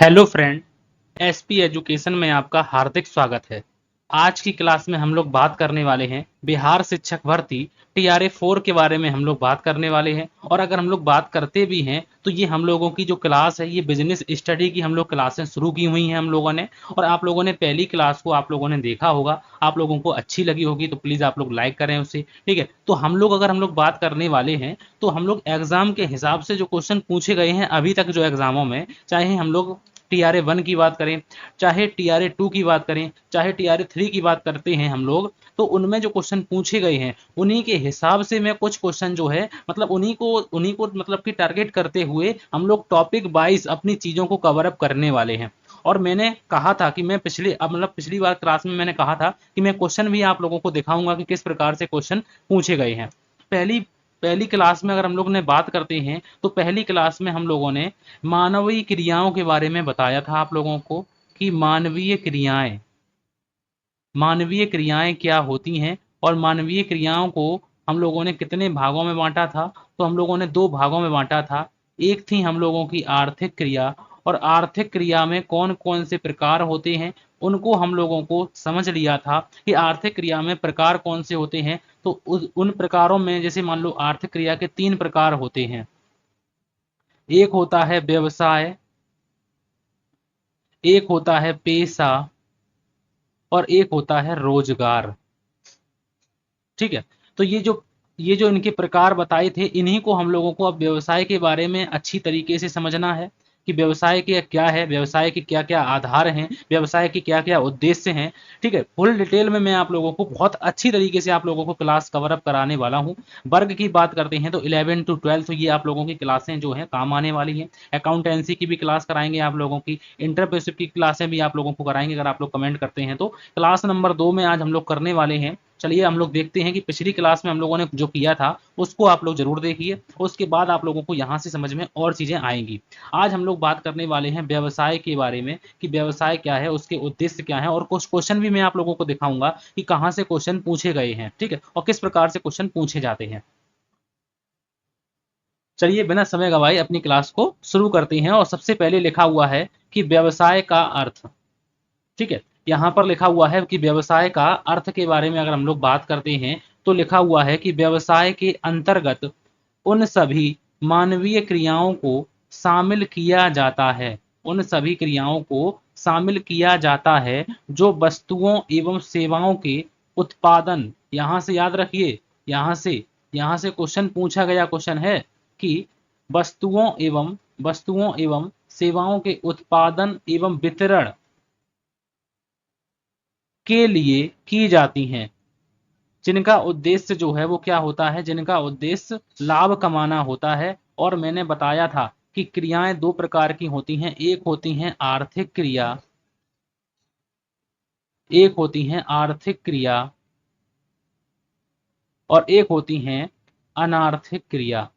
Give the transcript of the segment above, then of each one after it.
Hello friend, SP education में आपका हार्दिक स्वागत है। आज की क्लास में हम लोग बात करने वाले हैं बिहार शिक्षक भर्ती टीआरए 4 के बारे में हम लोग बात करने वाले हैं। और अगर हम लोग बात करते भी हैं तो ये हम लोगों की जो क्लास है ये बिजनेस स्टडी की हम लोग क्लासें शुरू की हुई हैं हम लोगों ने। और आप लोगों ने पहली क्लास को आप लोगों ने देखा होगा, आप लोगों को अच्छी लगी होगी तो प्लीज़ आप लोग लाइक करें उसे। ठीक है, तो हम लोग अगर हम लोग बात करने वाले हैं तो हम लोग एग्जाम के हिसाब से जो क्वेश्चन पूछे गए हैं अभी तक जो एग्जामों में, चाहे हम लोग टीआरए 1 की बात करें, चाहे टीआरए 2 की बात करें, चाहे टीआरए 3 की बात करते हैं हम लोग, तो उनमें जो क्वेश्चन पूछे गए हैं उन्हीं के हिसाब से मैं कुछ क्वेश्चन जो है मतलब उन्हीं को मतलब कि टारगेट करते हुए हम लोग टॉपिक वाइज अपनी चीज़ों को कवर अप करने वाले हैं। और मैंने कहा था कि मैं पिछली बार क्लास में मैंने कहा था कि मैं क्वेश्चन भी आप लोगों को दिखाऊंगा कि किस प्रकार से क्वेश्चन पूछे गए हैं। पहली पहली क्लास में अगर हम लोग ने बात करते हैं तो पहली क्लास में हम लोगों ने मानवीय क्रियाओं के बारे में बताया था आप लोगों को कि मानवीय क्रियाएं क्या होती हैं। और मानवीय क्रियाओं को हम लोगों ने कितने भागों में बांटा था, तो हम लोगों ने दो भागों में बांटा था। एक थी हम लोगों की आर्थिक क्रिया, और आर्थिक क्रिया में कौन कौन से प्रकार होते हैं उनको हम लोगों को समझ लिया था कि आर्थिक क्रिया में प्रकार कौन से होते हैं। तो उन प्रकारों में जैसे मान लो आर्थिक क्रिया के तीन प्रकार होते हैं। एक होता है व्यवसाय, एक होता है पेशा, और एक होता है रोजगार। ठीक है, तो ये जो इनके प्रकार बताए थे इन्हीं को हम लोगों को अब व्यवसाय के बारे में अच्छी तरीके से समझना है कि व्यवसाय के क्या है, व्यवसाय के क्या क्या आधार हैं, व्यवसाय के क्या क्या उद्देश्य हैं। ठीक है, फुल डिटेल में मैं आप लोगों को बहुत अच्छी तरीके से आप लोगों को क्लास कवर अप कराने वाला हूं। वर्ग की बात करते हैं तो 11 to 12 तो ये आप लोगों की क्लासें जो है काम आने वाली हैं। अकाउंटेंसी की भी क्लास कराएंगे आप लोगों की, इंटरप्रेसिव की क्लासें भी आप लोगों को कराएंगे अगर आप लोग कमेंट करते हैं तो। क्लास नंबर 2 में आज हम लोग करने वाले हैं। चलिए हम लोग देखते हैं कि पिछली क्लास में हम लोगों ने जो किया था उसको आप लोग जरूर देखिए, उसके बाद आप लोगों को यहाँ से समझ में और चीज़ें आएंगी। आज हम लोग बात करने वाले हैं व्यवसाय के बारे में कि व्यवसाय क्या है, उसके उद्देश्य क्या है, और कुछ क्वेश्चन भी मैं आप लोगों को दिखाऊंगा कि कहाँ से क्वेश्चन पूछे गए हैं। ठीक है, और किस प्रकार से क्वेश्चन पूछे जाते हैं। चलिए बिना समय गवाए अपनी क्लास को शुरू करते हैं। और सबसे पहले लिखा हुआ है कि व्यवसाय का अर्थ। ठीक है, यहाँ पर लिखा हुआ है कि व्यवसाय का अर्थ के बारे में अगर हम लोग बात करते हैं तो लिखा हुआ है कि व्यवसाय के अंतर्गत उन सभी मानवीय क्रियाओं को शामिल किया जाता है, उन सभी क्रियाओं को शामिल किया जाता है जो वस्तुओं एवं सेवाओं के उत्पादन, यहाँ से याद रखिए, यहाँ से क्वेश्चन पूछा गया क्वेश्चन है कि वस्तुओं एवं सेवाओं के उत्पादन एवं वितरण के लिए की जाती हैं, जिनका उद्देश्य जो है वो क्या होता है, जिनका उद्देश्य लाभ कमाना होता है। और मैंने बताया था कि क्रियाएं दो प्रकार की होती हैं, एक होती हैं आर्थिक क्रिया, एक होती हैं आर्थिक क्रिया, और एक होती हैं अनार्थिक क्रिया।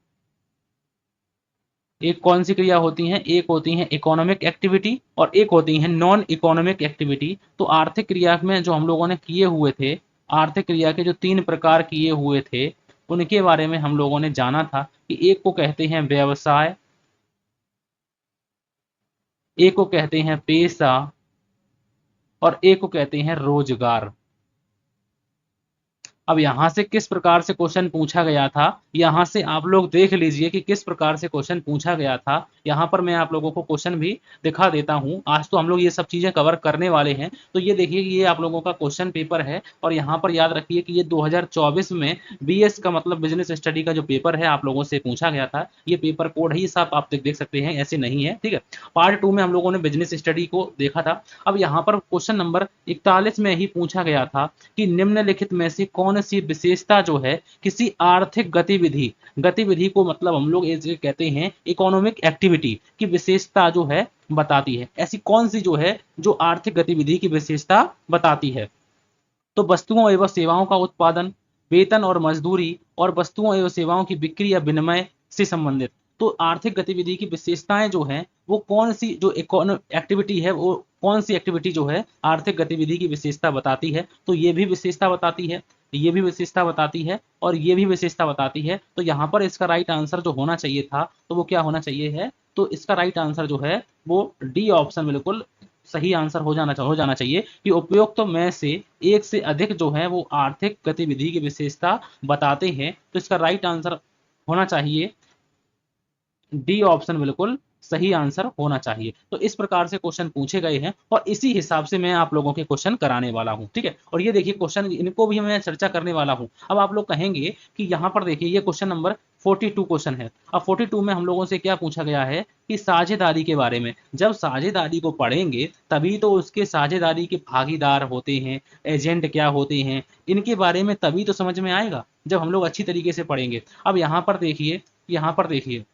एक कौन सी क्रिया होती हैं, एक होती हैं इकोनॉमिक एक्टिविटी और एक होती हैं नॉन इकोनॉमिक एक्टिविटी। तो आर्थिक क्रिया में जो हम लोगों ने किए हुए थे, आर्थिक क्रिया के जो तीन प्रकार किए हुए थे उनके बारे में हम लोगों ने जाना था कि एक को कहते हैं व्यवसाय, एक को कहते हैं पेशा, और एक को कहते हैं रोजगार। अब यहाँ से किस प्रकार से क्वेश्चन पूछा गया था, यहाँ से आप लोग देख लीजिए कि किस प्रकार से क्वेश्चन पूछा गया था। यहाँ पर मैं आप लोगों को क्वेश्चन भी दिखा देता हूँ। आज तो हम लोग ये सब चीजें कवर करने वाले हैं। तो ये देखिए कि ये आप लोगों का क्वेश्चन पेपर है, और यहाँ पर याद रखिए कि ये 2024 में बीएस का मतलब बिजनेस स्टडी का जो पेपर है आप लोगों से पूछा गया था। ये पेपर कोड है, ये सब आप देख सकते हैं, ऐसे नहीं है। ठीक है, पार्ट 2 में हम लोगों ने बिजनेस स्टडी को देखा था। अब यहाँ पर क्वेश्चन नंबर 41 में ही पूछा गया था कि निम्नलिखित में से कौन सी विशेषता जो है किसी आर्थिक गतिविधि, गतिविधि को मतलब हम लोग ऐसे कहते हैं इकोनॉमिक एक्टिविटी की विशेषता जो है बताती है, ऐसी कौन सी जो है जो आर्थिक गतिविधि की विशेषता बताती है। तो वस्तुओं एवं सेवाओं का उत्पादन, वेतन और मजदूरी, और वस्तुओं एवं सेवाओं की बिक्री या विनिमय से संबंधित। तो आर्थिक गतिविधि की विशेषताएं जो हैं वो कौन सी जो एक्टिविटी है, वो कौन सी एक्टिविटी जो है आर्थिक गतिविधि की विशेषता बताती है। तो ये भी विशेषता बताती है, ये भी विशेषता बताती है, और ये भी विशेषता बताती है। तो यहाँ पर इसका राइट आंसर जो होना चाहिए था तो वो क्या होना चाहिए है, तो इसका राइट आंसर जो है वो डी ऑप्शन बिल्कुल सही आंसर हो जाना चाहिए कि उपयुक्त में से एक से अधिक जो है वो आर्थिक गतिविधि की विशेषता बताते हैं। तो इसका राइट आंसर होना चाहिए डी ऑप्शन बिल्कुल सही आंसर होना चाहिए। तो इस प्रकार से क्वेश्चन पूछे गए हैं और इसी हिसाब से मैं आप लोगों के क्वेश्चन कराने वाला हूं, ठीक है। और ये देखिए क्वेश्चन इनको भी मैं चर्चा करने वाला हूं। अब आप लोग कहेंगे कि यहाँ पर देखिए ये क्वेश्चन नंबर 42 क्वेश्चन है। अब 42 में हम लोगों से क्या पूछा गया है कि साझेदारी के बारे में। जब साझेदारी को पढ़ेंगे तभी तो उसके साझेदारी के भागीदार होते हैं, एजेंट क्या होते हैं, इनके बारे में तभी तो समझ में आएगा जब हम लोग अच्छी तरीके से पढ़ेंगे। अब यहाँ पर देखिए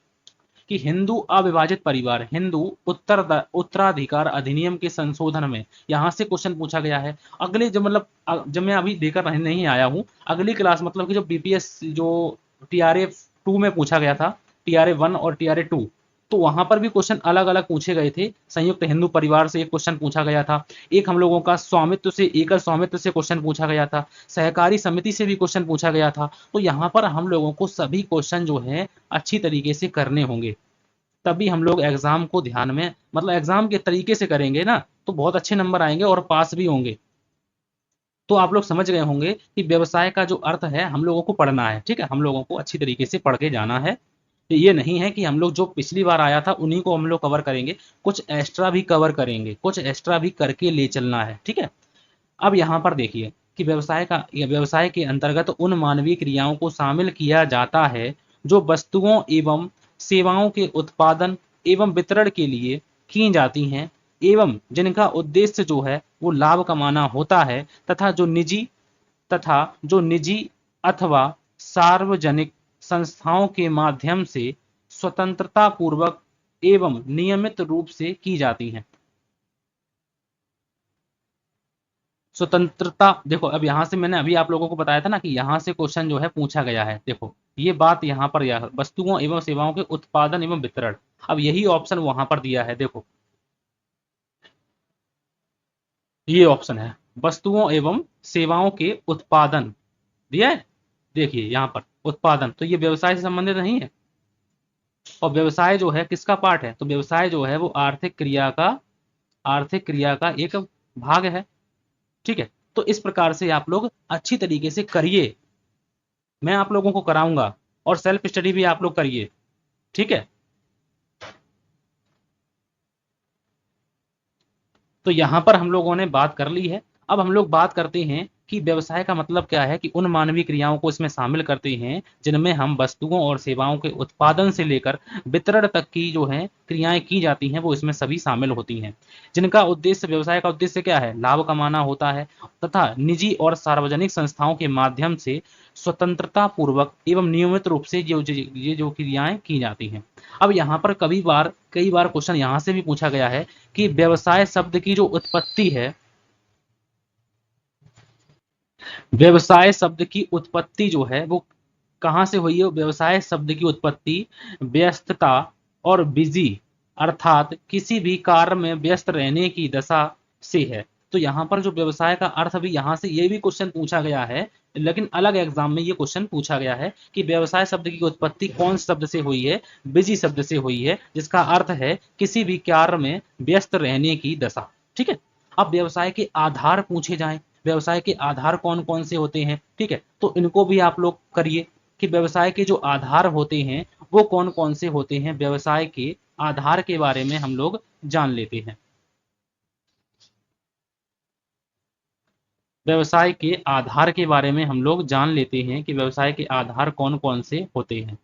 कि हिंदू अविभाजित परिवार, हिंदू उत्तराधिकार अधिनियम के संशोधन में यहाँ से क्वेश्चन पूछा गया है। अगले जब मतलब जब मैं अभी देकर नहीं आया हूँ, अगली क्लास मतलब कि जो बीपीएस जो टीआरए 2 में पूछा गया था, टीआरए 1 और टीआरए 2, तो वहां पर भी क्वेश्चन अलग अलग पूछे गए थे। संयुक्त हिंदू परिवार से एक क्वेश्चन पूछा गया था, एक हम लोगों का स्वामित्व से, एकल स्वामित्व से क्वेश्चन पूछा गया था, सहकारी समिति से भी क्वेश्चन पूछा गया था। तो यहाँ पर हम लोगों को सभी क्वेश्चन जो है अच्छी तरीके से करने होंगे, तभी हम लोग एग्जाम को ध्यान में मतलब एग्जाम के तरीके से करेंगे ना तो बहुत अच्छे नंबर आएंगे और पास भी होंगे। तो आप लोग समझ गए होंगे कि व्यवसाय का जो अर्थ है हम लोगों को पढ़ना है, ठीक है, हम लोगों को अच्छी तरीके से पढ़ के जाना है। ये नहीं है कि हम लोग जो पिछली बार आया था उन्हीं को हम लोग कवर करेंगे, कुछ एक्स्ट्रा भी कवर करेंगे, कुछ एक्स्ट्रा भी करके ले चलना है, ठीक है। अब यहाँ पर देखिए कि व्यवसाय के अंतर्गत उन मानवीय क्रियाओं को शामिल किया जाता है जो वस्तुओं एवं सेवाओं के उत्पादन एवं वितरण के लिए की जाती हैं एवं जिनका उद्देश्य जो है वो लाभ कमाना होता है, तथा जो निजी अथवा सार्वजनिक संस्थाओं के माध्यम से स्वतंत्रता पूर्वक एवं नियमित रूप से की जाती हैं। स्वतंत्रता देखो, अब यहां से मैंने अभी आप लोगों को बताया था ना कि यहां से क्वेश्चन जो है पूछा गया है। देखो ये बात यहां पर यह वस्तुओं एवं सेवाओं के उत्पादन एवं वितरण, अब यही ऑप्शन वहां पर दिया है। देखो ये ऑप्शन है वस्तुओं एवं सेवाओं के उत्पादन दिया है। देखिए यहाँ पर उत्पादन, तो ये व्यवसाय से संबंधित नहीं है। और व्यवसाय जो है किसका पार्ट है, तो व्यवसाय जो है वो आर्थिक क्रिया का एक भाग है, ठीक है। तो इस प्रकार से आप लोग अच्छी तरीके से करिए, मैं आप लोगों को कराऊंगा और सेल्फ स्टडी भी आप लोग करिए, ठीक है। तो यहां पर हम लोगों ने बात कर ली है। अब हम लोग बात करते हैं कि व्यवसाय का मतलब क्या है, कि उन मानवीय क्रियाओं को इसमें शामिल करते हैं जिनमें हम वस्तुओं और सेवाओं के उत्पादन से लेकर वितरण तक की जो है क्रियाएं की जाती हैं वो इसमें सभी शामिल होती हैं, जिनका उद्देश्य, व्यवसाय का उद्देश्य क्या है, लाभ कमाना होता है तथा निजी और सार्वजनिक संस्थाओं के माध्यम से स्वतंत्रता पूर्वक एवं नियमित रूप से ये जो क्रियाएं की जाती हैं। अब यहाँ पर कई बार क्वेश्चन यहाँ से भी पूछा गया है कि व्यवसाय शब्द की जो उत्पत्ति है, व्यवसाय शब्द की उत्पत्ति जो है वो कहाँ से हुई है। व्यवसाय शब्द की उत्पत्ति व्यस्तता और बिजी अर्थात किसी भी कार्य में व्यस्त रहने की दशा से है। तो यहाँ पर जो व्यवसाय का अर्थ भी यहाँ से ये भी क्वेश्चन पूछा गया है, लेकिन अलग एग्जाम में ये क्वेश्चन पूछा गया है कि व्यवसाय शब्द की उत्पत्ति कौन शब्द से हुई है, बिजी शब्द से हुई है, जिसका अर्थ है किसी भी कार्य में व्यस्त रहने की दशा, ठीक है। अब व्यवसाय के आधार पूछे जाएं, व्यवसाय के आधार कौन कौन से होते हैं, ठीक है, तो इनको भी आप लोग करिए कि व्यवसाय के जो आधार होते हैं वो कौन कौन से होते हैं। व्यवसाय के आधार के बारे में हम लोग जान लेते हैं। व्यवसाय के आधार के बारे में हम लोग जान लेते हैं कि व्यवसाय के आधार कौन कौन से होते हैं।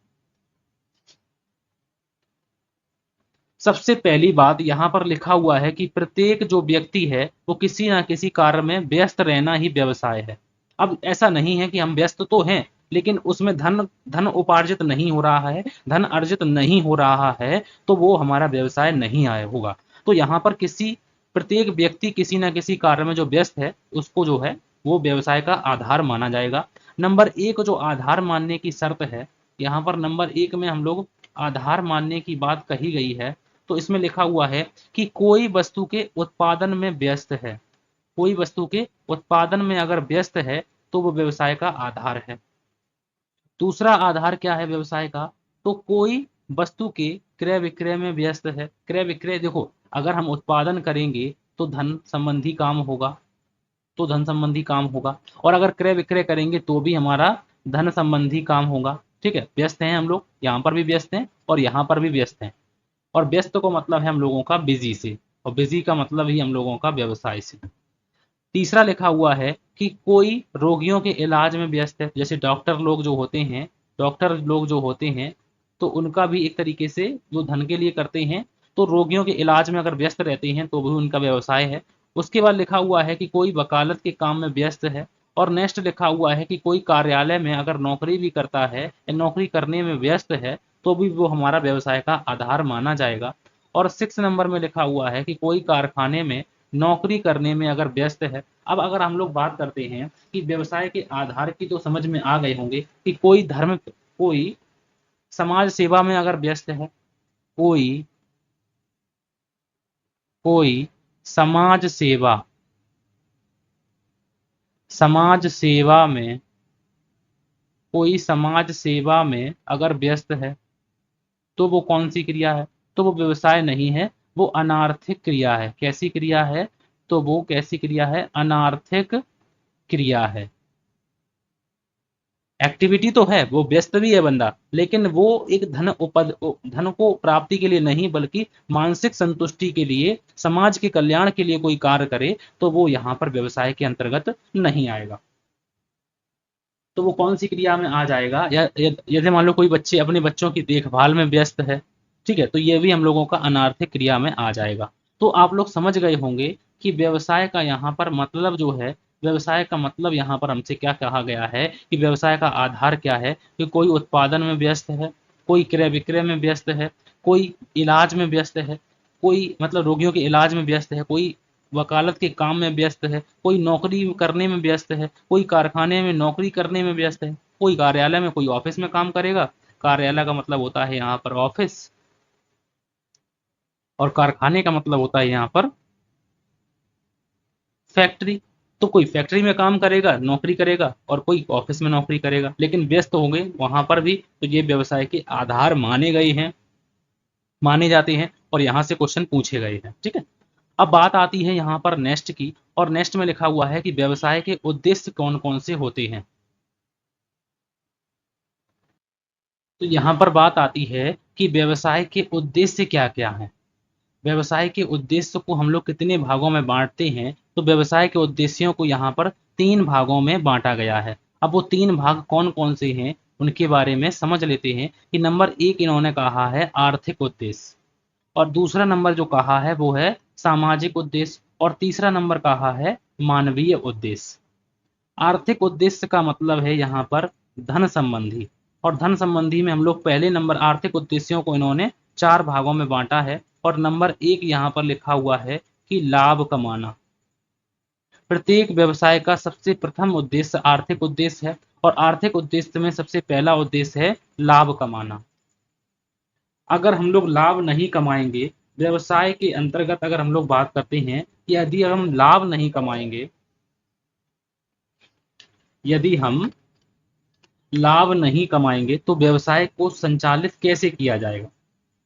सबसे पहली बात यहाँ पर लिखा हुआ है कि प्रत्येक जो व्यक्ति है वो किसी ना किसी कार्य में व्यस्त रहना ही व्यवसाय है। अब ऐसा नहीं है कि हम व्यस्त तो हैं लेकिन उसमें धन धन उपार्जित नहीं हो रहा है, धन अर्जित नहीं हो रहा है, तो वो हमारा व्यवसाय नहीं आया होगा। तो यहाँ पर प्रत्येक व्यक्ति किसी ना किसी कार्य में जो व्यस्त है उसको जो है वो व्यवसाय का आधार माना जाएगा। नंबर एक जो आधार मानने की शर्त है, यहाँ पर नंबर एक में हम लोग आधार मानने की बात कही गई है, तो इसमें लिखा हुआ है कि कोई वस्तु के उत्पादन में व्यस्त है, कोई वस्तु के उत्पादन में अगर व्यस्त है तो वो व्यवसाय का आधार है। दूसरा आधार क्या है व्यवसाय का, तो कोई वस्तु के क्रय विक्रय में व्यस्त है। क्रय विक्रय देखो, अगर हम उत्पादन करेंगे तो धन संबंधी काम होगा, तो धन संबंधी काम होगा, और अगर क्रय विक्रय करेंगे तो भी हमारा धन संबंधी काम होगा। ठीक है, व्यस्त हैं हम लोग, यहाँ पर भी व्यस्त हैं और यहाँ पर भी व्यस्त हैं। और व्यस्त को मतलब है हम लोगों का बिजी से, और बिजी का मतलब ही हम लोगों का व्यवसाय से। तीसरा लिखा हुआ है कि कोई रोगियों के इलाज में व्यस्त है। जैसे डॉक्टर लोग जो होते हैं, डॉक्टर लोग जो होते हैं तो उनका भी एक तरीके से जो धन के लिए करते हैं, तो रोगियों के इलाज में अगर व्यस्त रहते हैं तो भी उनका व्यवसाय है। उसके बाद लिखा हुआ है कि कोई वकालत के काम में व्यस्त है। और नेक्स्ट लिखा हुआ है कि कोई कार्यालय में अगर नौकरी भी करता है या नौकरी करने में व्यस्त है तो भी वो हमारा व्यवसाय का आधार माना जाएगा। और 6 नंबर में लिखा हुआ है कि कोई कारखाने में नौकरी करने में अगर व्यस्त है। अब अगर हम लोग बात करते हैं कि व्यवसाय के आधार की, तो समझ में आ गए होंगे कि कोई समाज सेवा में अगर व्यस्त है, कोई कोई समाज सेवा समाज सेवा में कोई समाज सेवा में अगर व्यस्त है तो वो कौन सी क्रिया है? तो वो व्यवसाय नहीं है, वो अनार्थिक क्रिया है। कैसी क्रिया है? तो वो कैसी क्रिया है? अनार्थिक क्रिया है। एक्टिविटी तो है, वो व्यस्त भी है बंदा, लेकिन वो एक धन को प्राप्ति के लिए नहीं, बल्कि मानसिक संतुष्टि के लिए, समाज के कल्याण के लिए कोई कार्य करे, तो वो यहाँ पर व्यवसाय के अंतर्गत नहीं आएगा। तो वो कौन सी क्रिया में आ जाएगा? यदि मान लो कोई बच्चे अपने बच्चों की देखभाल में व्यस्त है, ठीक है, तो ये भी हम लोगों का अनार्थिक क्रिया में आ जाएगा। तो आप लोग समझ गए होंगे कि व्यवसाय का यहाँ पर मतलब जो है, व्यवसाय का मतलब यहाँ पर हमसे क्या कहा गया है कि व्यवसाय का आधार क्या है, कि कोई उत्पादन में व्यस्त है, कोई क्रय विक्रय में व्यस्त है, कोई इलाज में व्यस्त है, कोई मतलब रोगियों के इलाज में व्यस्त है, कोई वकालत के काम में व्यस्त है, कोई नौकरी करने में व्यस्त है, कोई कारखाने में नौकरी करने में व्यस्त है, कोई कार्यालय में, कोई ऑफिस में काम करेगा। कार्यालय का मतलब होता है यहाँ पर ऑफिस, और कारखाने का मतलब होता है यहाँ पर फैक्ट्री। तो कोई फैक्ट्री में काम करेगा, नौकरी करेगा, और कोई ऑफिस में नौकरी करेगा, लेकिन व्यस्त होंगे वहां पर भी। तो ये व्यवसाय के आधार माने गए हैं, माने जाते हैं, और यहाँ से क्वेश्चन पूछे गए हैं। ठीक है, अब बात आती है यहाँ पर नेक्स्ट की, और नेक्स्ट में लिखा हुआ है कि व्यवसाय के उद्देश्य कौन कौन से होते हैं। तो यहाँ पर बात आती है कि व्यवसाय के उद्देश्य क्या क्या हैं। व्यवसाय के उद्देश्य को हम लोग कितने भागों में बांटते हैं? तो व्यवसाय के उद्देश्यों को यहाँ पर 3 भागों में बांटा गया है। अब वो 3 भाग कौन कौन से हैं उनके बारे में समझ लेते हैं। कि नंबर 1 इन्होंने कहा है आर्थिक उद्देश्य, और दूसरा नंबर जो कहा है वो है सामाजिक उद्देश्य, और तीसरा नंबर कहा है मानवीय उद्देश्य। आर्थिक उद्देश्य का मतलब है यहाँ पर धन संबंधी, और धन संबंधी में हम लोग पहले नंबर आर्थिक उद्देश्यों को इन्होंने 4 भागों में बांटा है। और नंबर 1 यहाँ पर लिखा हुआ है कि लाभ कमाना। प्रत्येक व्यवसाय का सबसे प्रथम उद्देश्य आर्थिक उद्देश्य है, और आर्थिक उद्देश्य में सबसे पहला उद्देश्य है लाभ कमाना। अगर हम लोग लाभ नहीं कमाएंगे, व्यवसाय के अंतर्गत अगर हम लोग बात करते हैं, यदि हम लाभ नहीं कमाएंगे, यदि हम लाभ नहीं कमाएंगे तो व्यवसाय को संचालित कैसे किया जाएगा?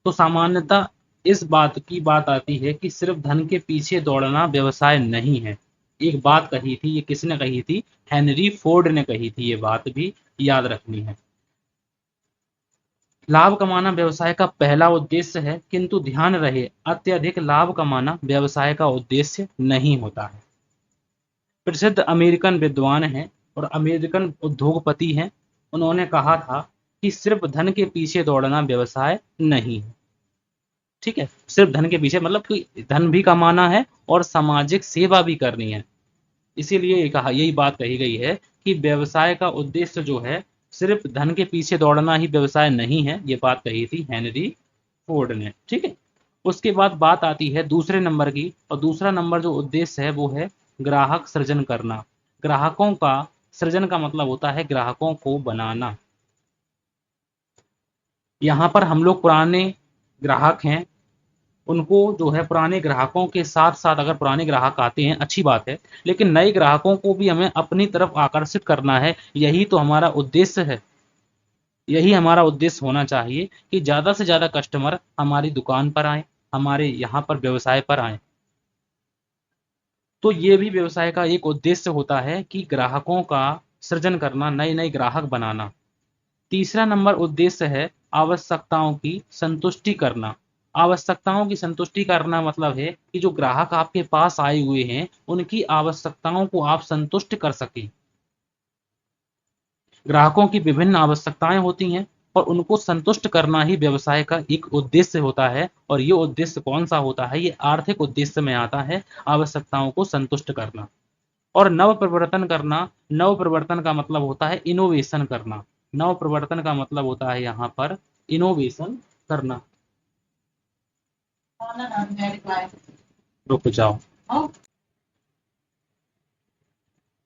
तो सामान्यतः इस बात की बात आती है कि सिर्फ धन के पीछे दौड़ना व्यवसाय नहीं है। एक बात कही थी, ये किसने कही थी? हेनरी फोर्ड ने कही थी। ये बात भी याद रखनी है। लाभ कमाना व्यवसाय का पहला उद्देश्य है, किंतु ध्यान रहे अत्यधिक लाभ कमाना व्यवसाय का उद्देश्य नहीं होता है। प्रसिद्ध अमेरिकन विद्वान हैं और अमेरिकन उद्योगपति हैं, उन्होंने कहा था कि सिर्फ धन के पीछे दौड़ना व्यवसाय नहीं है। ठीक है, सिर्फ धन के पीछे मतलब कि धन भी कमाना है और सामाजिक सेवा भी करनी है। इसीलिए कहा, यही बात कही गई है कि व्यवसाय का उद्देश्य जो है, सिर्फ धन के पीछे दौड़ना ही व्यवसाय नहीं है। ये बात कही थी हेनरी फोर्ड ने। ठीक है, उसके बाद बात आती है दूसरे नंबर की, और दूसरा नंबर जो उद्देश्य है वो है ग्राहक सृजन करना। ग्राहकों का सृजन का मतलब होता है ग्राहकों को बनाना। यहाँ पर हम लोग पुराने ग्राहक हैं, उनको जो है पुराने ग्राहकों के साथ साथ अगर पुराने ग्राहक आते हैं अच्छी बात है, लेकिन नए ग्राहकों को भी हमें अपनी तरफ आकर्षित करना है। यही तो हमारा उद्देश्य है। यही हमारा उद्देश्य होना चाहिए कि ज़्यादा से ज़्यादा कस्टमर हमारी दुकान पर आएँ, हमारे यहाँ पर व्यवसाय पर आएँ। तो ये भी व्यवसाय का एक उद्देश्य होता है कि ग्राहकों का सृजन करना, नए-नए ग्राहक बनाना। तीसरा नंबर उद्देश्य है आवश्यकताओं की संतुष्टि करना। आवश्यकताओं की संतुष्टि करना मतलब है कि जो ग्राहक आपके पास आए हुए हैं, उनकी आवश्यकताओं को आप संतुष्ट कर सकें। ग्राहकों की विभिन्न आवश्यकताएँ होती हैं और उनको संतुष्ट करना ही व्यवसाय का एक उद्देश्य होता है और ये उद्देश्य कौन-सा होता है? ये आर्थिक उद्देश्य में आता है, आवश्यकताओं को संतुष्ट करना। और नवप्रवर्तन करना, नवप्रवर्तन का मतलब होता है इनोवेशन करना। नवप्रवर्तन का मतलब होता है यहाँ पर इनोवेशन करना। रुक जाओ।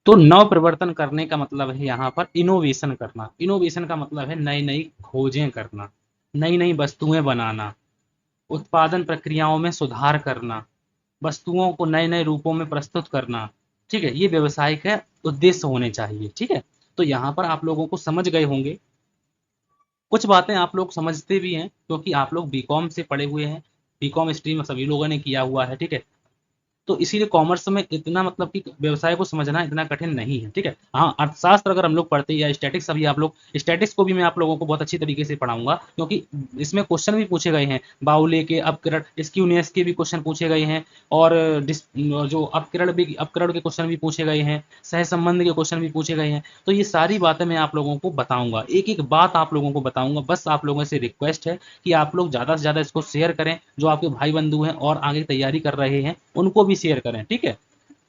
तो नवप्रवर्तन करने का मतलब है यहाँ पर इनोवेशन करना। इनोवेशन का मतलब है नई-नई खोजें करना, नई-नई वस्तुएँ बनाना, उत्पादन प्रक्रियाओं में सुधार करना, वस्तुओं को नए-नए रूपों में प्रस्तुत करना। ठीक है? ये व्यवसाय का उद्देश्य होने चाहिए। ठीक है? तो यहाँ पर आप लोगों को समझ गए होंगे। कुछ बातें आप लोग समझते भी हैं क्योंकि आप लोग बीकॉम से पढ़े हुए हैं। बीकॉम स्ट्रीम सभी लोगों ने किया हुआ है। ठीक है? तो इसीलिए कॉमर्स में इतना मतलब कि व्यवसाय को समझना इतना कठिन नहीं है, ठीक है? हाँ, अर्थशास्त्र अगर हम लोग पढ़ते हैं या स्टैटिक्स अभी आप लोग स्टैटिक्स को भी मैं आप लोगों को बहुत अच्छी तरीके से पढ़ाऊँगा क्योंकि इसमें क्वेश्चन भी पूछे गए हैं। बाउले के, अपकरण, स्क्यूनेस के भी क्वेश्चन पूछे गए हैं और जो अपकरण के क्वेश्चन भी पूछे गए हैं, सहसंबंध के क्वेश्चन भी पूछे गए हैं। तो ये सारी बातें मैं आप लोगों को बताऊँगा। एक-एक बात आप लोगों को बताऊँगा। बस आप लोगों से रिक्वेस्ट है कि आप लोग ज़्यादा से ज़्यादा इसको शेयर करें। जो आपके भाई-बंधु हैं और आगे तैयारी कर रहे हैं, उनको भी शेयर करें, ठीक है?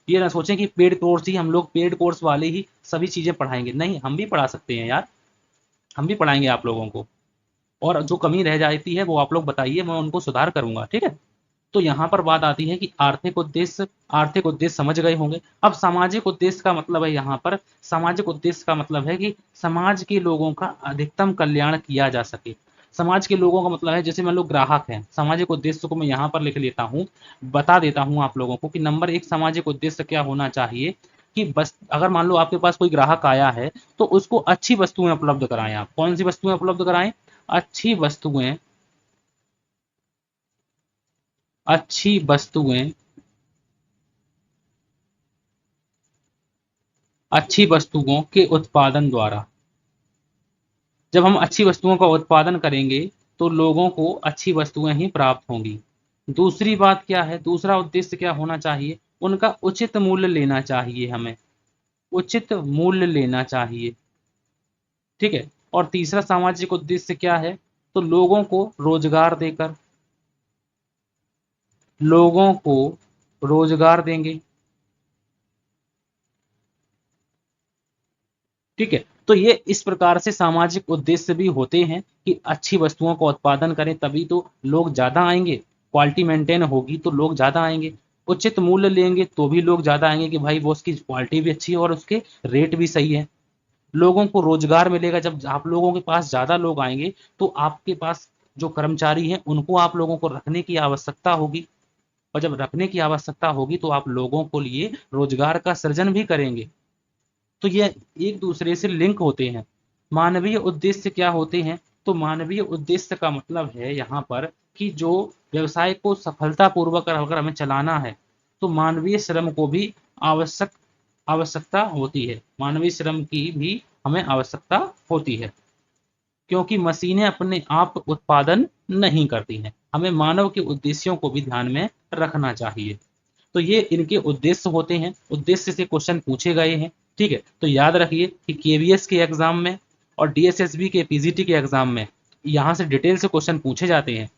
ये ना सोचें कि पेड कोर्स ही हम लोग पेड कोर्स वाले ही सभी चीज़ें पढ़ाएँगे। नहीं, हम भी पढ़ा सकते हैं यार, हम भी पढ़ाएँगे आप लोगों को और जो कमी रह जाती है वो आप लोग बताइए, मैं उनको सुधार करूँगा, ठीक है? तो यहाँ पर बात आती है कि आर्थिक उद्देश्य समझ गए होंगे। अब सामाजिक उद्देश्य का मतलब है यहाँ पर सामाजिक उद्देश्य का मतलब है कि समाज के लोगों का अधिकतम कल्याण किया जा सके। समाज के लोगों का मतलब है जैसे मान लो ग्राहक हैं, सामाजिक उद्देश्य को मैं यहाँ पर लिख लेता हूँ, बता देता हूँ आप लोगों को कि नंबर 1 सामाजिक उद्देश्य क्या होना चाहिए कि बस अगर मान लो आपके पास कोई ग्राहक आया है, तो उसको अच्छी वस्तुएँ उपलब्ध कराएँ आप। कौन-सी वस्तुएँ उपलब्ध कराएँ? अच्छी वस्तुएँ अच्छी वस्तुएँ अच्छी वस्तुओं के उत्पादन द्वारा। जब हम अच्छी वस्तुओं का उत्पादन करेंगे, तो लोगों को अच्छी वस्तुएँ ही प्राप्त होंगी। दूसरी बात क्या है, दूसरा उद्देश्य क्या होना चाहिए? उनका उचित मूल्य लेना चाहिए हमें, उचित मूल्य लेना चाहिए, ठीक है? और तीसरा सामाजिक उद्देश्य क्या है? तो लोगों को रोज़गार देंगे, ठीक है? तो ये इस प्रकार से सामाजिक उद्देश्य भी होते हैं कि अच्छी वस्तुओं का उत्पादन करें तभी तो लोग ज़्यादा आएँगे, क्वालिटी मेंटेन होगी तो लोग ज़्यादा आएँगे, उचित मूल्य लेंगे तो भी लोग ज़्यादा आएँगे कि भाई वो उसकी क्वालिटी भी अच्छी है और उसके रेट भी सही है। लोगों को रोज़गार मिलेगा जब आप लोगों के पास ज़्यादा लोग आएँगे तो आपके पास जो कर्मचारी हैं उनको आप लोगों को रखने की आवश्यकता होगी और जब रखने की आवश्यकता होगी तो आप लोगों को लिए रोज़गार का सृजन भी करेंगे। तो ये एक दूसरे से लिंक होते हैं। मानवीय उद्देश्य क्या होते हैं? तो मानवीय उद्देश्य का मतलब है यहाँ पर कि जो व्यवसाय को सफलतापूर्वक अगर हमें चलाना है, तो मानवीय श्रम को भी आवश्यक आवश्यकता होती है। मानवीय श्रम की भी हमें आवश्यकता होती है, क्योंकि मशीनें अपने आप उत्पादन नहीं करती हैं। हमें मानव के उद्देश्यों को भी ध्यान में रखना चाहिए। तो ये इनके उद्देश्य होते हैं, उद्देश्य से क्वेश्चन पूछे गए हैं, ठीक है? तो याद रखिए कि केवीएस के एग्ज़ाम में और डीएसएसबी के पीजीटी के एग्ज़ाम में यहाँ से डिटेल से क्वेश्चन पूछे जाते हैं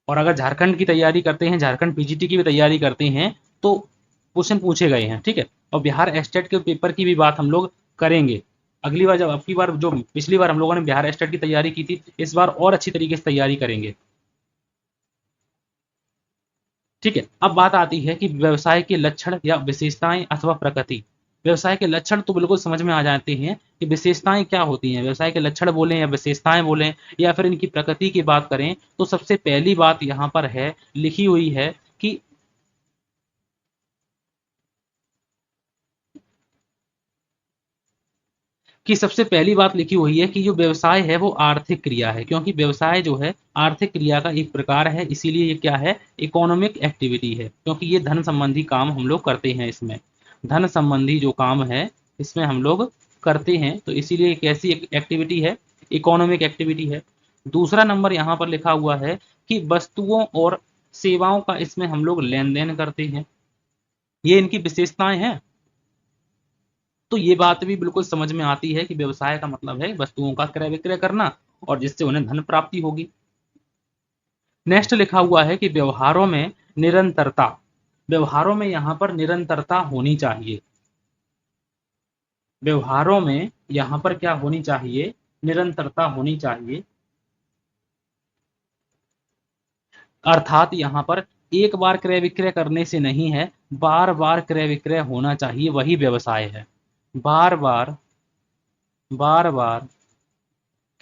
और अगर झारखंड की तैयारी करते हैं, झारखंड पीजीटी की भी तैयारी करते हैं, तो क्वेश्चन पूछे गए हैं, ठीक है? और बिहार एस्टेट के पेपर की भी बात हम लोग करेंगे। अगली बार जब अबकी बार जो पिछली बार हम लोगों ने बिहार एस्टेट की तैयारी की थी, इस बार और अच्छी तरीके से तैयारी करेंगे। ठीक है, अब बात आती है कि व्यवसाय के लक्षण या विशेषताएँ अथवा प्रकृति। व्यवसाय के लक्षण तो बिल्कुल समझ में आ जाते हैं कि विशेषताएँ क्या होती हैं। व्यवसाय के लक्षण बोलें या विशेषताएँ बोलें या फिर इनकी प्रकृति की बात करें, तो सबसे पहली बात यहाँ पर है, लिखी हुई है कि कि सबसे पहली बात लिखी हुई है कि जो व्यवसाय है वो आर्थिक क्रिया है, क्योंकि व्यवसाय जो है आर्थिक क्रिया का एक प्रकार है, इसीलिए ये क्या है, इकोनॉमिक एक्टिविटी है, क्योंकि ये धन संबंधी काम हम लोग करते हैं। इसमें धन संबंधी जो काम है इसमें हम लोग करते हैं, तो इसीलिए एक ऐसी एक्टिविटी है, इकोनॉमिक एक्टिविटी है। दूसरा नंबर यहाँ पर लिखा हुआ है कि वस्तुओं और सेवाओं का इसमें हम लोग लेन देन करते हैं, ये इनकी विशेषताएं हैं। तो ये बात भी बिल्कुल समझ में आती है कि व्यवसाय का मतलब है वस्तुओं का क्रय विक्रय करना और जिससे उन्हें धन प्राप्ति होगी। नेक्स्ट लिखा हुआ है कि व्यवहारों में निरंतरता, व्यवहारों में यहां पर निरंतरता होनी चाहिए, व्यवहारों में यहां पर क्या होनी चाहिए, निरंतरता होनी चाहिए। अर्थात यहां पर एक बार क्रय विक्रय करने से नहीं है, बार बार क्रय विक्रय होना चाहिए, वही व्यवसाय है। बार बार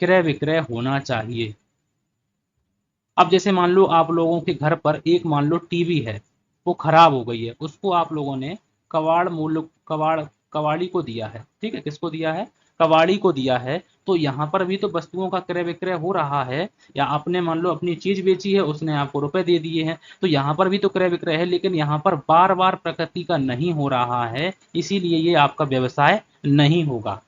क्रय विक्रय होना चाहिए। अब जैसे मान लो आप लोगों के घर पर एक मान लो टीवी है, वो खराब हो गई है, उसको आप लोगों ने कबाड़ी को दिया है, ठीक है, किसको दिया है, कबाड़ी को दिया है। तो यहाँ पर भी तो वस्तुओं का क्रय विक्रय हो रहा है, या आपने मान लो अपनी चीज बेची है, उसने आपको रुपए दे दिए हैं, तो यहाँ पर भी तो क्रय विक्रय है, लेकिन यहाँ पर बार बार प्रकृति का नहीं हो रहा है, इसीलिए ये आपका व्यवसाय नहीं होगा,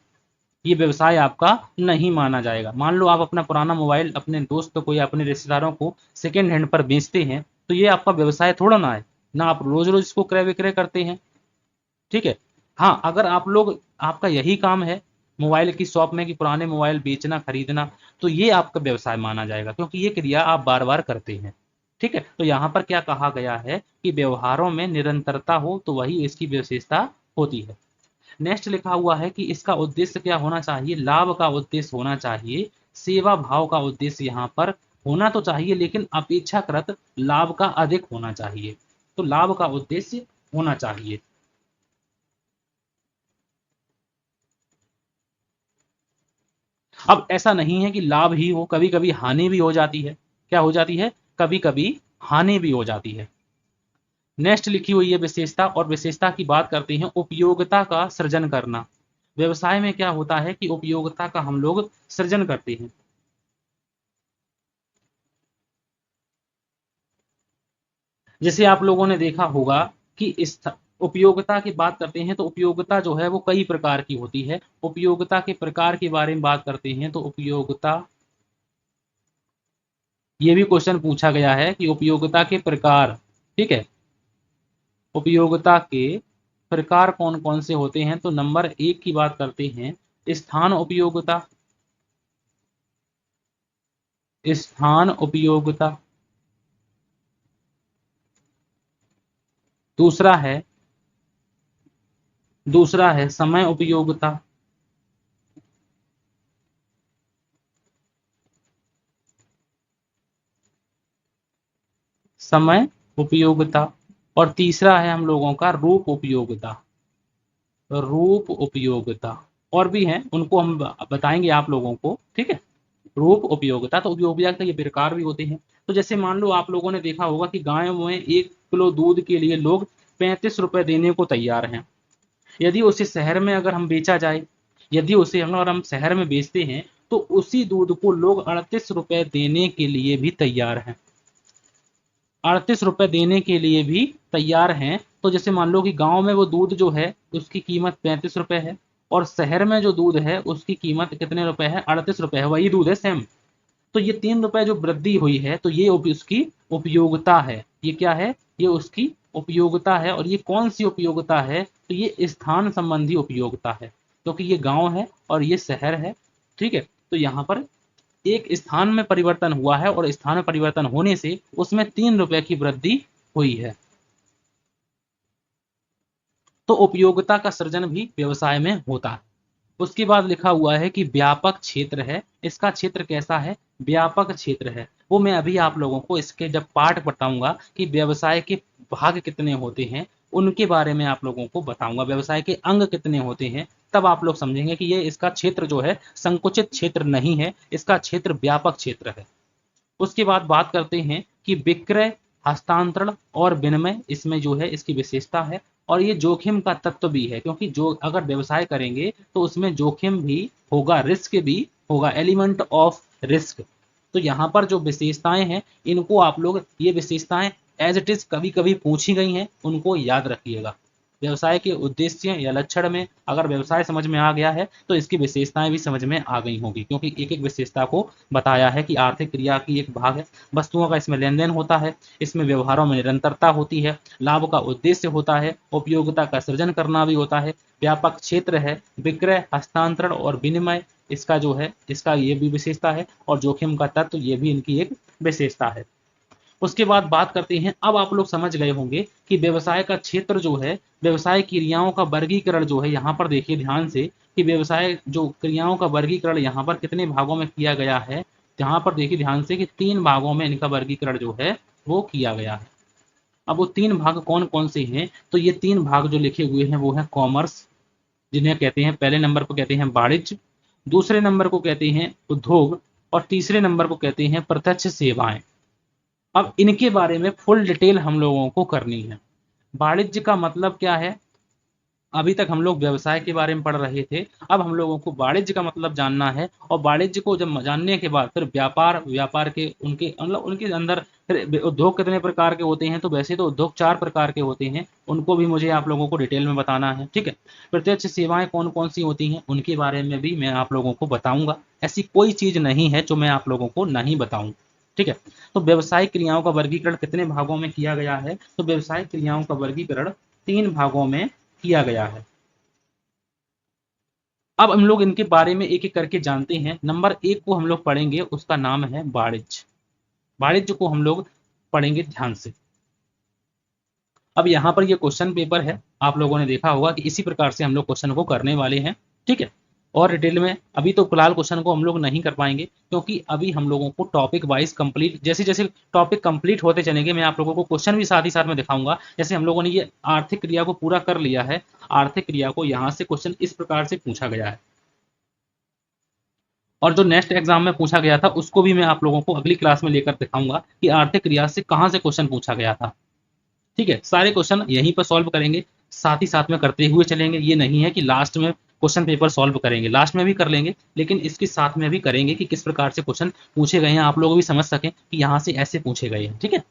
ये व्यवसाय आपका नहीं माना जाएगा। मान लो आप अपना पुराना मोबाइल अपने दोस्त को या अपने रिश्तेदारों को सेकेंड हैंड पर बेचते हैं, तो ये आपका व्यवसाय थोड़ा ना है, ना आप रोज रोज इसको क्रय विक्रय करते हैं, ठीक है। हाँ, अगर आप लोग, आपका यही काम है मोबाइल की शॉप में कि पुराने मोबाइल बेचना खरीदना, तो ये आपका व्यवसाय माना जाएगा, क्योंकि ये क्रिया आप बार बार करते हैं, ठीक है। तो यहाँ पर क्या कहा गया है कि व्यवहारों में निरंतरता हो तो वही इसकी विशेषता होती है। नेक्स्ट लिखा हुआ है कि इसका उद्देश्य क्या होना चाहिए, लाभ का उद्देश्य होना चाहिए, सेवा भाव का उद्देश्य यहाँ पर होना तो चाहिए, लेकिन अपेक्षाकृत लाभ का अधिक होना चाहिए, तो लाभ का उद्देश्य होना चाहिए। अब ऐसा नहीं है कि लाभ ही हो, कभी कभी हानि भी हो जाती है, क्या हो जाती है, कभी कभी हानि भी हो जाती है। नेक्स्ट लिखी हुई है विशेषता, और विशेषता की बात करते हैं, उपयोगिता का सृजन करना। व्यवसाय में क्या होता है कि उपयोगिता का हम लोग सृजन करते हैं। जैसे आप लोगों ने देखा होगा कि इस उपयोगिता की बात करते हैं, तो उपयोगिता जो है वो कई प्रकार की होती है। उपयोगिता के प्रकार के बारे में बात करते हैं, तो उपयोगिता, ये भी क्वेश्चन पूछा गया है कि उपयोगिता के प्रकार, ठीक है, उपयोगिता के प्रकार कौन कौन से होते हैं। तो नंबर 1 की बात करते हैं, स्थान उपयोगिता, स्थान उपयोगिता। दूसरा है, समय उपयोगिता, समय उपयोगिता। और तीसरा है हम लोगों का रूप उपयोगिता, रूप उपयोगिता। और भी हैं, उनको हम बताएंगे आप लोगों को, ठीक है। रूप उपयोगिता, तो उपयोगिता के ये प्रकार भी होते हैं। तो जैसे मान लो आप लोगों ने देखा होगा कि गाय में 1 किलो दूध के लिए लोग 35 रुपए देने को तैयार हैं। यदि उसे शहर में अगर हम बेचा जाए, यदि उसे अगर हम शहर में बेचते हैं, तो उसी दूध को लोग 38 रुपए देने के लिए भी तैयार हैं, 38 रुपए देने के लिए भी तैयार हैं। तो जैसे मान लो कि गांव में वो दूध जो है उसकी कीमत 35 रुपए है, और शहर में जो दूध है उसकी कीमत कितने रुपए है, 38 रुपए है, वही दूध है सेम। तो ये 3 रुपए जो वृद्धि हुई है, तो ये उसकी उपयोगिता है। ये क्या है, ये उसकी उपयोगिता है। और ये कौन सी उपयोगिता है, तो ये स्थान संबंधी उपयोगिता है, क्योंकि ये गांव है और ये शहर है, ठीक है। तो यहाँ पर एक स्थान में परिवर्तन हुआ है, और स्थान में परिवर्तन होने से उसमें 3 रुपए की वृद्धि हुई है। तो उपयोगिता का सृजन भी व्यवसाय में होता है। उसके बाद लिखा हुआ है कि व्यापक क्षेत्र है, इसका क्षेत्र कैसा है, व्यापक क्षेत्र है। वो मैं अभी आप लोगों को इसके जब पाठ बताऊंगा कि व्यवसाय के भाग कितने होते हैं, उनके बारे में आप लोगों को बताऊंगा, व्यवसाय के अंग कितने होते हैं, तब आप लोग समझेंगे कि ये इसका क्षेत्र जो है संकुचित क्षेत्र नहीं है, इसका क्षेत्र व्यापक क्षेत्र है। उसके बाद बात करते हैं कि विक्रय, हस्तांतरण और विनिमय, इसमें जो है इसकी विशेषता है। और ये जोखिम का तत्व भी है, क्योंकि जो अगर व्यवसाय करेंगे तो उसमें जोखिम भी होगा, रिस्क भी होगा, एलिमेंट ऑफ रिस्क। तो यहाँ पर जो विशेषताएं हैं इनको आप लोग, ये विशेषताएं एज इट इज कभी कभी पूछी गई हैं, उनको याद रखिएगा। व्यवसाय के उद्देश्य या लक्षण में अगर व्यवसाय समझ में आ गया है तो इसकी विशेषताएं भी समझ में आ गई होंगी, क्योंकि एक एक विशेषता को बताया है कि आर्थिक क्रिया की एक भाग है, वस्तुओं का इसमें लेन देन होता है, इसमें व्यवहारों में निरंतरता होती है, लाभ का उद्देश्य होता है, उपयोगिता का सृजन करना भी होता है, व्यापक क्षेत्र है, विक्रय हस्तांतरण और विनिमय इसका जो है, इसका ये भी विशेषता है, और जोखिम का तत्व ये भी इनकी एक विशेषता है। उसके बाद बात करते हैं, अब आप लोग समझ गए होंगे कि व्यवसाय का क्षेत्र जो है, व्यवसाय क्रियाओं का वर्गीकरण जो है, यहाँ पर देखिए ध्यान से कि व्यवसाय जो क्रियाओं का वर्गीकरण यहाँ पर कितने भागों में किया गया है। यहाँ पर देखिए ध्यान से कि 3 भागों में इनका वर्गीकरण जो है वो किया गया है। अब वो 3 भाग कौन कौन से हैं, तो ये 3 भाग जो लिखे हुए हैं वो है कॉमर्स, जिन्हें कहते हैं, पहले नंबर को कहते हैं वाणिज्य, दूसरे नंबर को कहते हैं उद्योग, और तीसरे नंबर को कहते हैं प्रत्यक्ष सेवाएं। अब इनके बारे में फुल डिटेल हम लोगों को करनी है। वाणिज्य का मतलब क्या है, अभी तक हम लोग व्यवसाय के बारे में पढ़ रहे थे, अब हम लोगों को वाणिज्य का मतलब जानना है, और वाणिज्य को जब जानने के बाद फिर व्यापार, व्यापार के उनके मतलब उनके अंदर फिर उद्योग कितने प्रकार के होते हैं, तो वैसे तो उद्योग 4 प्रकार के होते हैं, उनको भी मुझे आप लोगों को डिटेल में बताना है, ठीक है। प्रत्यक्ष सेवाएं कौन कौन सी होती हैं उनके बारे में भी मैं आप लोगों को बताऊंगा, ऐसी कोई चीज नहीं है जो मैं आप लोगों को नहीं बताऊं, ठीक है। तो व्यवसायिक क्रियाओं का वर्गीकरण कितने भागों में किया गया है, तो व्यवसायिक क्रियाओं का वर्गीकरण 3 भागों में किया गया है। अब हम लोग इनके बारे में एक एक करके जानते हैं। नंबर 1 को हम लोग पढ़ेंगे, उसका नाम है वाणिज्य। वाणिज्य को हम लोग पढ़ेंगे ध्यान से। अब यहाँ पर ये क्वेश्चन पेपर है, आप लोगों ने देखा होगा कि इसी प्रकार से हम लोग क्वेश्चन को करने वाले हैं, ठीक है। और डिटेल में अभी तो फिलहाल क्वेश्चन को हम लोग नहीं कर पाएंगे, क्योंकि अभी हम लोगों को टॉपिक वाइज कंप्लीट, जैसे जैसे टॉपिक कंप्लीट होते चलेंगे मैं आप लोगों को क्वेश्चन भी साथ ही साथ में दिखाऊंगा। जैसे हम लोगों ने ये आर्थिक क्रिया को पूरा कर लिया है, आर्थिक क्रिया को यहाँ से क्वेश्चन इस प्रकार से पूछा गया है, और जो नेक्स्ट एग्जाम में पूछा गया था उसको भी मैं आप लोगों को अगली क्लास में लेकर दिखाऊंगा कि आर्थिक क्रिया से कहाँ से क्वेश्चन पूछा गया था, ठीक है। सारे क्वेश्चन यहीं पर सॉल्व करेंगे, साथ ही साथ में करते हुए चलेंगे, ये नहीं है कि लास्ट में क्वेश्चन पेपर सॉल्व करेंगे, लास्ट में भी कर लेंगे, लेकिन इसके साथ में भी करेंगे कि किस प्रकार से क्वेश्चन पूछे गए हैं, आप लोग भी समझ सकें कि यहाँ से ऐसे पूछे गए हैं, ठीक है।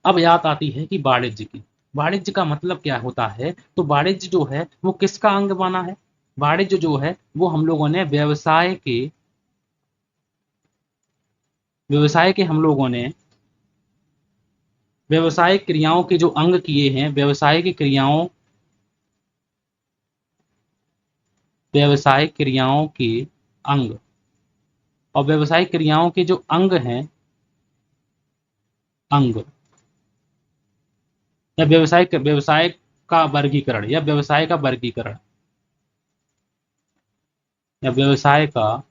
अब याद आती है कि वाणिज्य की, वाणिज्य का मतलब क्या होता है, तो वाणिज्य जो है वो किसका अंग बना है, वाणिज्य जो है वो हम लोगों ने व्यवसाय के हम लोगों ने व्यवसायिक क्रियाओं के जो अंग किए हैं, व्यवसायिक क्रियाओं के अंग, और व्यवसायिक क्रियाओं के जो अंग हैं, अंग, या व्यवसाय का वर्गीकरण, या व्यवसाय का वर्गीकरण, या व्यवसाय का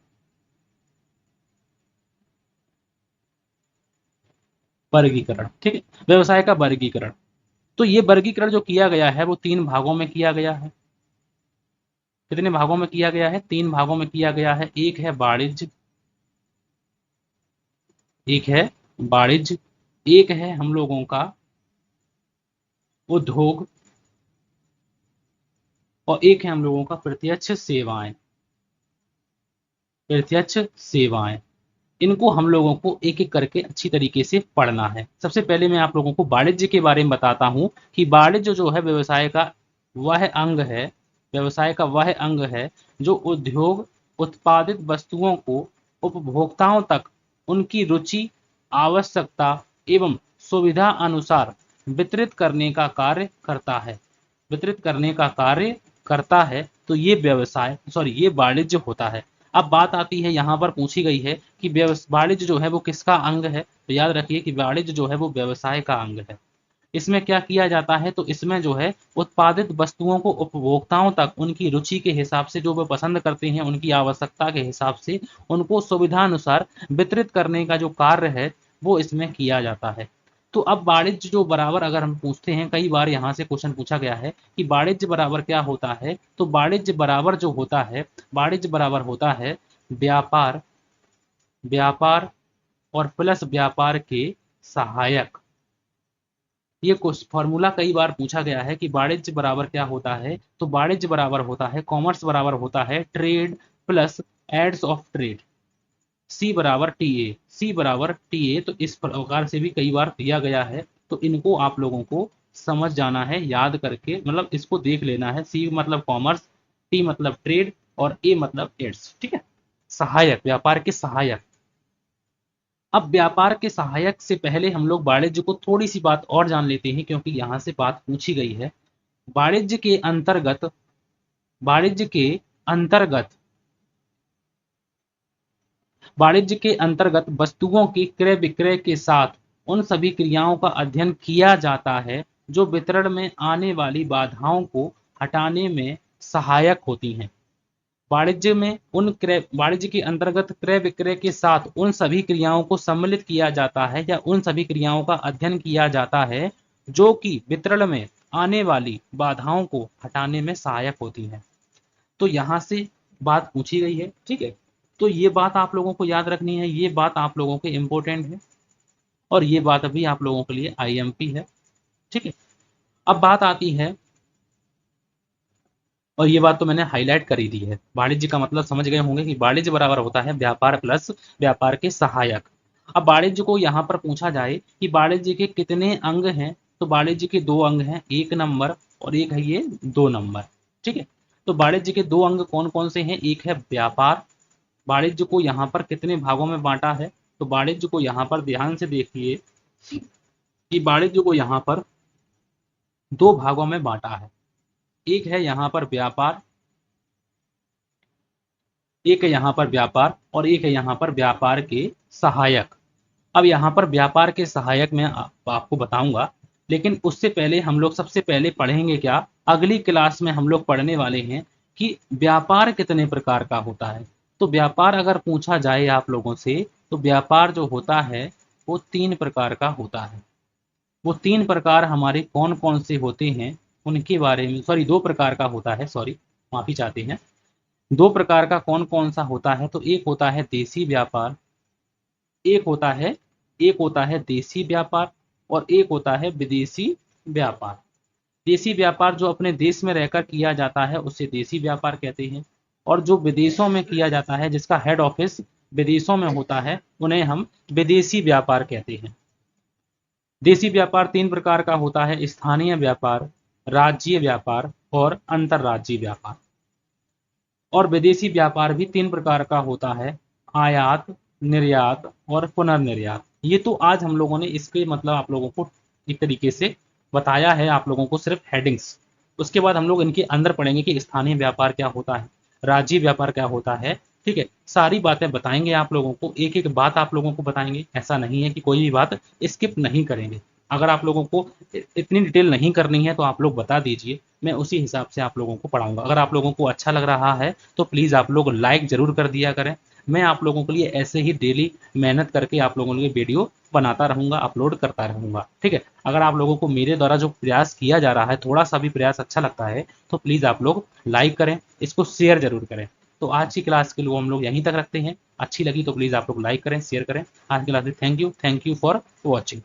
वर्गीकरण, ठीक है, व्यवसाय का वर्गीकरण। तो ये वर्गीकरण जो किया गया है वो 3 भागों में किया गया है। कितने भागों में किया गया है, 3 भागों में किया गया है। एक है वाणिज्य, एक है वाणिज्य, एक है हम लोगों का उद्योग, और एक है हम लोगों का प्रत्यक्ष सेवाएं, प्रत्यक्ष सेवाएं। इनको हम लोगों को एक एक करके अच्छी तरीके से पढ़ना है। सबसे पहले मैं आप लोगों को वाणिज्य के बारे में बताता हूं कि वाणिज्य जो है व्यवसाय का वह अंग है, व्यवसाय का वह अंग है जो उद्योग उत्पादित वस्तुओं को उपभोक्ताओं तक उनकी रुचि, आवश्यकता एवं सुविधा अनुसार वितरित करने का कार्य करता है, वितरित करने का कार्य करता है। तो ये व्यवसाय, सॉरी, ये वाणिज्य होता है। अब बात आती है, यहाँ पर पूछी गई है कि वाणिज्य जो है वो किसका अंग है, तो याद रखिए कि वाणिज्य जो है वो व्यवसाय का अंग है। इसमें क्या किया जाता है, तो इसमें जो है उत्पादित वस्तुओं को उपभोक्ताओं तक उनकी रुचि के हिसाब से, जो वे पसंद करते हैं, उनकी आवश्यकता के हिसाब से उनको सुविधानुसार वितरित करने का जो कार्य है वो इसमें किया जाता है। तो अब वाणिज्य जो बराबर, अगर हम पूछते हैं, कई बार यहाँ से क्वेश्चन पूछा गया है कि वाणिज्य बराबर क्या होता है, तो वाणिज्य बराबर जो होता है, वाणिज्य बराबर होता है व्यापार, व्यापार और प्लस व्यापार के सहायक, ये फॉर्मूला कई बार पूछा गया है कि वाणिज्य बराबर क्या होता है, तो वाणिज्य बराबर होता है, कॉमर्स बराबर होता है trade plus aids of trade, C बराबर टी ए, सी बराबर टी ए। तो इस प्रकार से भी कई बार दिया गया है, तो इनको आप लोगों को समझ जाना है, याद करके मतलब इसको देख लेना है। सी मतलब कॉमर्स, टी मतलब ट्रेड और ए मतलब एड्स, ठीक है। सहायक, व्यापार के सहायक। अब व्यापार के सहायक से पहले हम लोग वाणिज्य को थोड़ी सी बात और जान लेते हैं, क्योंकि यहां से बात पूछी गई है। वाणिज्य के अंतर्गत, वाणिज्य के अंतर्गत, वाणिज्य के अंतर्गत वस्तुओं के क्रय विक्रय के साथ उन सभी क्रियाओं का अध्ययन किया जाता है जो वितरण में आने वाली बाधाओं को हटाने में सहायक होती हैं। वाणिज्य में वाणिज्य के अंतर्गत क्रय विक्रय के साथ उन सभी क्रियाओं को सम्मिलित किया जाता है या उन सभी क्रियाओं का अध्ययन किया जाता है जो कि वितरण में आने वाली बाधाओं को हटाने में सहायक होती हैं। तो यहां से बात पूछी गई है, ठीक है। तो ये बात आप लोगों को याद रखनी है, ये बात आप लोगों के इंपॉर्टेंट है और ये बात अभी आप लोगों के लिए आईएमपी है, ठीक है। अब बात आती है, और ये बात तो मैंने हाईलाइट कर ही दी है, वाणिज्य का मतलब समझ गए होंगे कि वाणिज्य बराबर होता है व्यापार प्लस व्यापार के सहायक। अब वाणिज्य को यहाँ पर पूछा जाए कि वाणिज्य के कितने अंग हैं, तो वाणिज्य के दो अंग हैं, एक नंबर और एक है ये 2 नंबर, ठीक है। तो वाणिज्य के दो अंग कौन कौन से हैं, एक है व्यापार। वाणिज्य को यहाँ पर कितने भागों में बांटा है, तो वाणिज्य को यहाँ पर ध्यान से देखिए कि वाणिज्य को यहाँ पर 2 भागों में बांटा है। एक है यहाँ पर व्यापार, एक है यहाँ पर व्यापार और एक है यहाँ पर व्यापार के सहायक। अब यहाँ पर व्यापार के सहायक मैं आपको बताऊंगा, लेकिन उससे पहले हम लोग सबसे पहले पढ़ेंगे क्या, अगली क्लास में हम लोग पढ़ने वाले हैं कि व्यापार कितने प्रकार का होता है। तो व्यापार अगर पूछा जाए आप लोगों से, तो व्यापार जो होता है वो 3 प्रकार का होता है। वो 3 प्रकार हमारे कौन कौन से होते हैं उनके बारे में, सॉरी 2 प्रकार का होता है, सॉरी माफी चाहते हैं। 2 प्रकार का कौन कौन सा होता है, तो एक होता है देसी व्यापार, एक होता है देसी व्यापार और एक होता है विदेशी व्यापार। देसी व्यापार जो अपने देश में रहकर किया जाता है उसे देसी व्यापार कहते हैं, और जो विदेशों में किया जाता है जिसका हेड ऑफिस विदेशों में होता है उन्हें हम विदेशी व्यापार कहते हैं। देसी व्यापार 3 प्रकार का होता है, स्थानीय व्यापार, राज्य व्यापार और अंतर्राज्यीय व्यापार। और विदेशी व्यापार भी 3 प्रकार का होता है, आयात, निर्यात और पुनर्निर्यात। ये तो आज हम लोगों ने इसके मतलब आप लोगों को एक तरीके से बताया है, आप लोगों को सिर्फ हेडिंग्स। उसके बाद हम लोग इनके अंदर पढ़ेंगे कि स्थानीय व्यापार क्या होता है, राज्य व्यापार क्या होता है, ठीक है। सारी बातें बताएंगे आप लोगों को, एक एक बात आप लोगों को बताएंगे। ऐसा नहीं है कि कोई भी बात स्किप नहीं करेंगे। अगर आप लोगों को इतनी डिटेल नहीं करनी है तो आप लोग बता दीजिए, मैं उसी हिसाब से आप लोगों को पढ़ाऊंगा। अगर आप लोगों को अच्छा लग रहा है तो प्लीज़ आप लोग लाइक ज़रूर कर दिया करें। मैं आप लोगों के लिए ऐसे ही डेली मेहनत करके आप लोगों के लिए वीडियो बनाता रहूँगा, अपलोड करता रहूँगा, ठीक है। अगर आप लोगों को मेरे द्वारा जो प्रयास किया जा रहा है थोड़ा सा भी प्रयास अच्छा लगता है तो प्लीज़ आप लोग लाइक करें, इसको शेयर ज़रूर करें। तो आज की क्लास के लिए हम लोग यहीं तक रखते हैं। अच्छी लगी तो प्लीज़ आप लोग लाइक करें, शेयर करें। आज की क्लास में थैंक यू फॉर वॉचिंग।